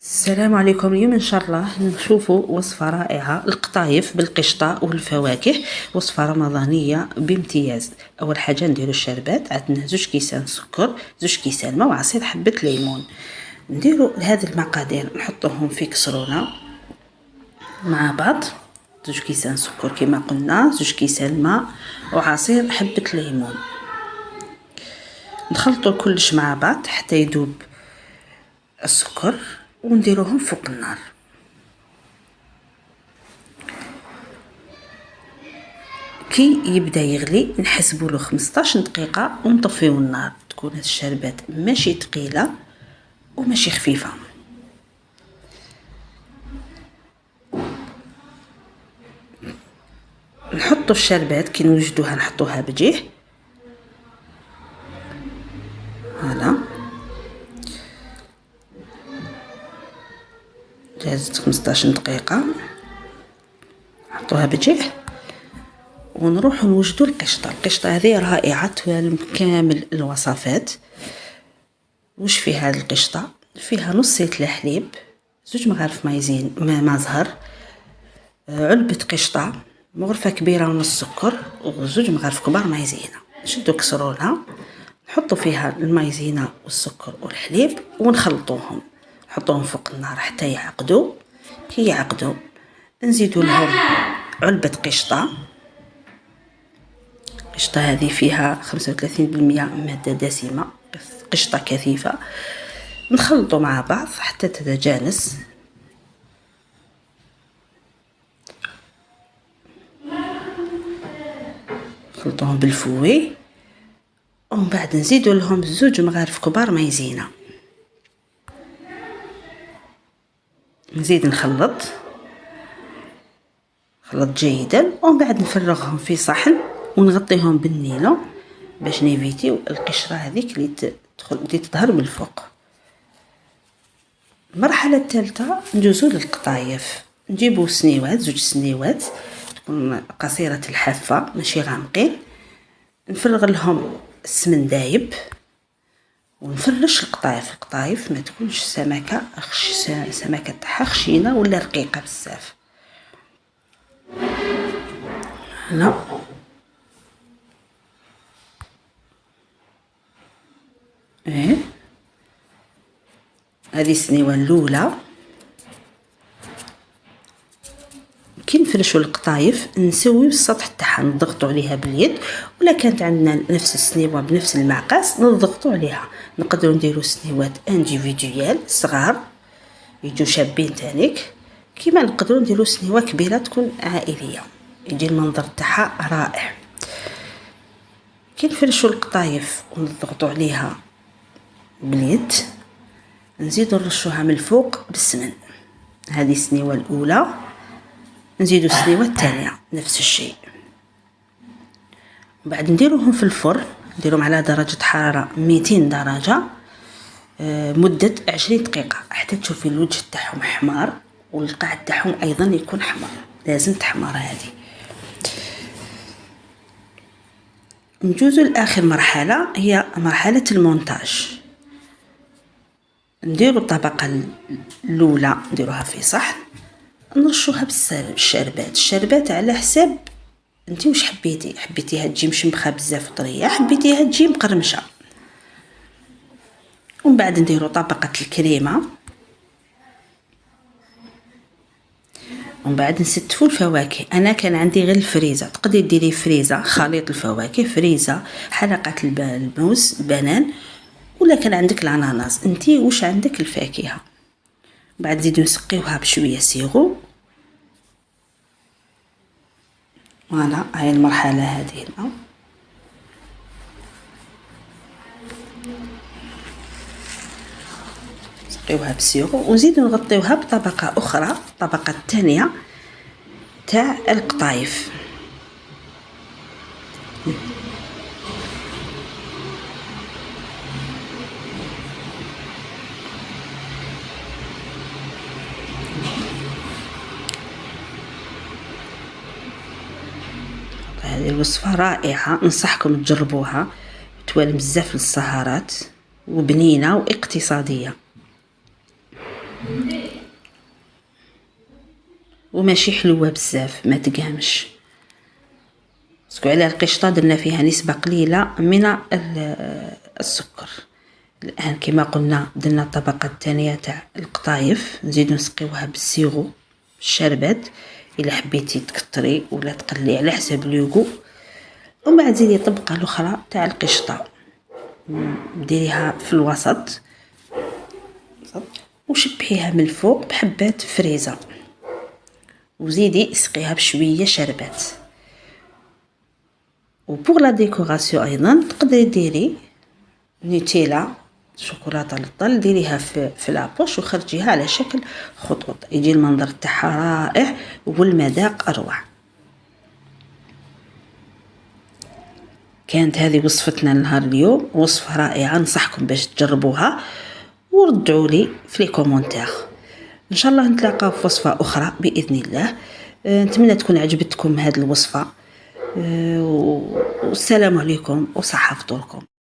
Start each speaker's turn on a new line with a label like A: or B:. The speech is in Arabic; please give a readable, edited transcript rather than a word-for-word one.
A: السلام عليكم. اليوم ان شاء الله نشوفوا وصفه رائعه، القطايف بالقشطه والفواكه. وصفه رمضانيه بامتياز. اول حاجه نديروا الشربات، عندنا 2 كيسان سكر، 2 كيسان ماء وعصير حبه ليمون. نديروا هذه المقادير نحطوهم في كسرونه مع بعض. 2 كيسان سكر كما قلنا، 2 كيسان ماء وعصير حبه ليمون. نخلطوا كلش مع بعض حتى يذوب السكر ونديروهم فوق النار. كي يبدا يغلي نحسبوا له 15 دقيقه ونطفيو النار. تكون هاد الشربات ماشي ثقيله وماشي خفيفه. نحطوا الشربات كي نوجدوها نحطوها بجيه. هلا جازت 15 دقيقه، نحطوها بجيه ونروح نوجدوا القشطه هذه رائعه توالم كامل الوصفات. وش فيها هذه القشطه؟ فيها نص لتر حليب، 2 مغارف مايزين ما زهر، علبه قشطه، مغرفه كبيره ونص سكر، و2 مغارف كبار مايزينه. نشدوا كسرونه نحطوا فيها المايزينه والسكر والحليب ونخلطوهم، نحطوهم فوق النار حتى يعقدوا. كي يعقدوا نزيدوا لهم علبه قشطه. القشطه هذه فيها 35% ماده دسمه، قشطه كثيفه. نخلطوا مع بعض حتى تتجانس. نخلطوهم بالفوي ومن بعد نزيدوا لهم 2 مغارف كبار مايزينه. نزيد نخلط جيدا ومن بعد نفرغهم في صحن ونغطيهم بالنيلون باش نيفيتيو القشره هذيك اللي تظهر من الفوق. المرحله الثالثه ندوزو للقطايف. نجيبو سنيوات، 2 سنيوات تكون قصيره الحافه ماشي غامقين. نفرغ لهم السمن دايب ونفرش القطايف ما تكونش سمكه تاعها خشينه ولا رقيقه بزاف. هنا هذه السنيوه الاولى. كي نفرشوا القطايف نسويو السطح تاعها، نضغطوا عليها باليد، ولا كانت عندنا نفس السنيوه بنفس المقاس نضغطوا عليها. نقدروا نديروا سنيوات انديفيديوال صغار يجوا شابين تانيك، كيما نقدروا نديروا سنيوه كبيره تكون عائليه يجي المنظر تاعها رائع. كي نفرشوا القطايف ونضغطوا عليها باليد نزيدوا نرشوها من الفوق بالسمن. هذه السنيوه الاولى. نزيدوا السنيوه الثانيه نفس الشيء. بعد نديروهم في الفرن، نديروهم على درجه حراره 200 درجه مده 20 دقيقه حتى تشوفي الوجه تاعهم حمار والقاع تاعهم ايضا يكون حمار. لازم تحمر هذه. نجوزو لاخر مرحله هي مرحله المونتاج. نديروا الطبقه الاولى نديروها في صحن، نرشوها الشربات على حساب انتي واش حبيتيها تجي مشمخه بزاف طريه، حبيتيها تجي مقرمشه. ومن بعد نديروا طبقه الكريمه، ومن بعد نستفوا الفواكه. انا كان عندي غير الفريزه، تقدري ديري فريزه خليط الفواكه، فريزه حلقه الموز بنان، ولا كان عندك الاناناس انتي واش عندك الفاكهه. بعد نزيدو نسقيوها بشويه سيرو. فوالا هاي المرحله هذه هنا. نسقيوها بالسيرو ونزيدو نغطيوها بطبقه اخرى، الطبقه الثانيه تاع القطايف. هذه الوصفه رائعه، ننصحكم تجربوها. توالم بزاف للسهرات وبنينه واقتصاديه. وماشي حلوه بزاف، ما تقامش. باسكو على القشطه درنا فيها نسبه قليله من السكر. الان كما قلنا درنا الطبقه الثانيه تاع القطايف، نزيدو نسقيوها بالسيغو الشربات، الا حبيتي تكتري ولا تقلي على حسب لوغو. ومن بعد زيدي الطبقه الاخرى تاع القشطه، ديريها في الوسط وشبحيها من الفوق بحبات فريزه، وزيدي اسقيها بشويه شربات. وبوغ لا ديكوراسيون ايضا تقدري ديري نوتيلا شوكولاته للطل، ديريها في لابوش وخرجيها على شكل خطوط، يجي المنظر تاعها رائع والمذاق اروع. كانت هذه وصفتنا لنهار اليوم، وصفه رائعه، نصحكم باش تجربوها وردعوا لي في لي كومونتير. ان شاء الله نتلاقاو في وصفه اخرى باذن الله. نتمنى تكون عجبتكم هذه الوصفه، والسلام عليكم وصحه فطوركم.